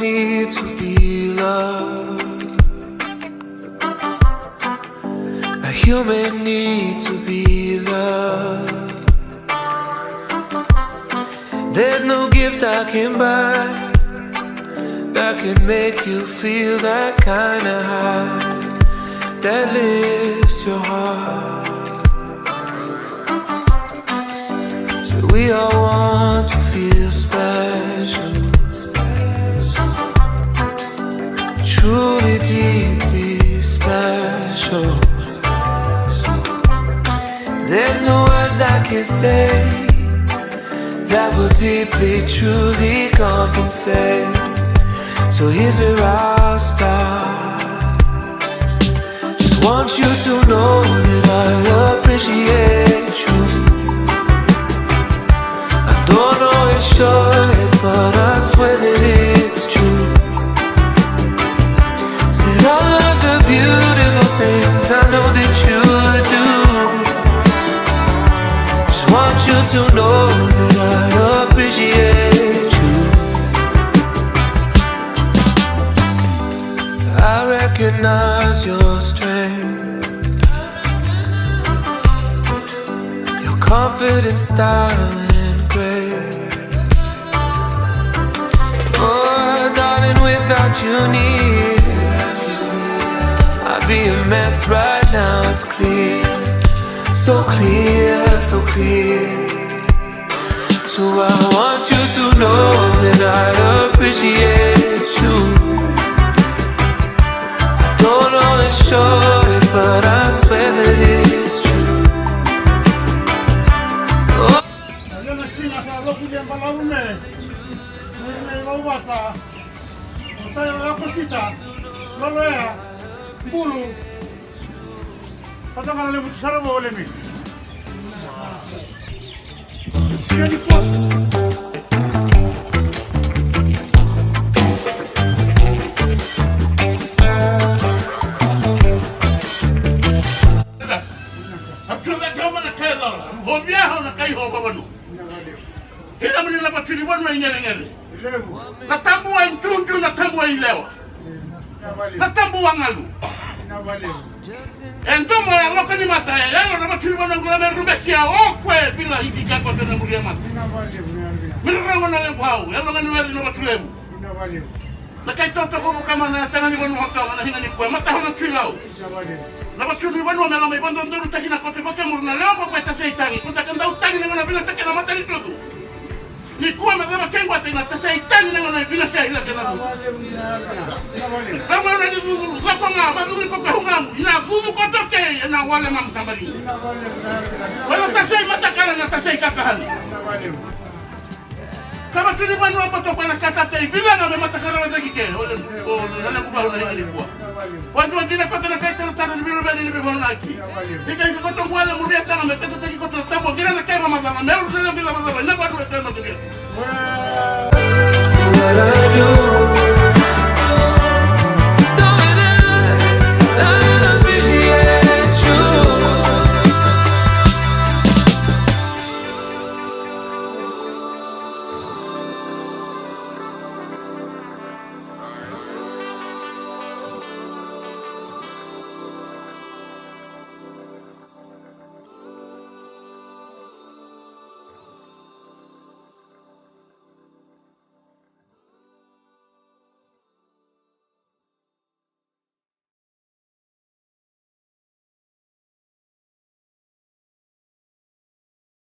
need to be loved. A human need to be loved. There's no gift I can buy that can make you feel that kind of high that lifts your heart. So we all want to feel special, truly, deeply special. There's no words I can say that will deeply, truly compensate. So here's where I'll start. Just want you to know that I appreciate you. I don't always show it, but I swear that it's true. Said all of the beautiful things I know that you do. Just want you to know that I appreciate you. I recognize your strength, your confident style and grace. Oh, darling, without you near, I'd be a mess right now, it's clear. So clear, so clear. So I want you to know that I appreciate you. Don't always show it, but I swear that it's true. Oh. Natambua Nchunju, natambua Ilewa, natambua Ngalu. Enzomo ya loka ni mata ya yalo na batuli wana ngulame rumesia okwe bila hiki jako tena mulia mata. Mirra wana lengu hau, yalo ngani weri na batulemu. Na kaitosa kubu kama na tangani wanu hakawa na hinga ni kwe, mata hona tuilau. Na batuli wanu wamelama ibondo nduru takina kote bake muruna leo kwa tase itangi. Kuta kanda utangi nengona bila take na mata ni sudu. Ni kuwa mazama kengu ati na tase itangi nengona bila siya hila kenadu. Rawa wana ni zuzuru, zako nga, bazuri kwa kahungamu. Ina zuzu kotoke, ina wale mamtambari. Wala tase matakala na tase kakahali. Kama tulibanu ambato kwa nakatata ibila na matakala wazakike. Wale kubahu na hinga ni kuwa. Wandu wajina kote na kaita lutano ni bilu bani ni bilu naki. Ika hika koto mwale muria tanga meteta taki koto na tambo. Gira na kaiba mazama, meuru zile bila mazama. Ina kwa duwe tena dunia. What I do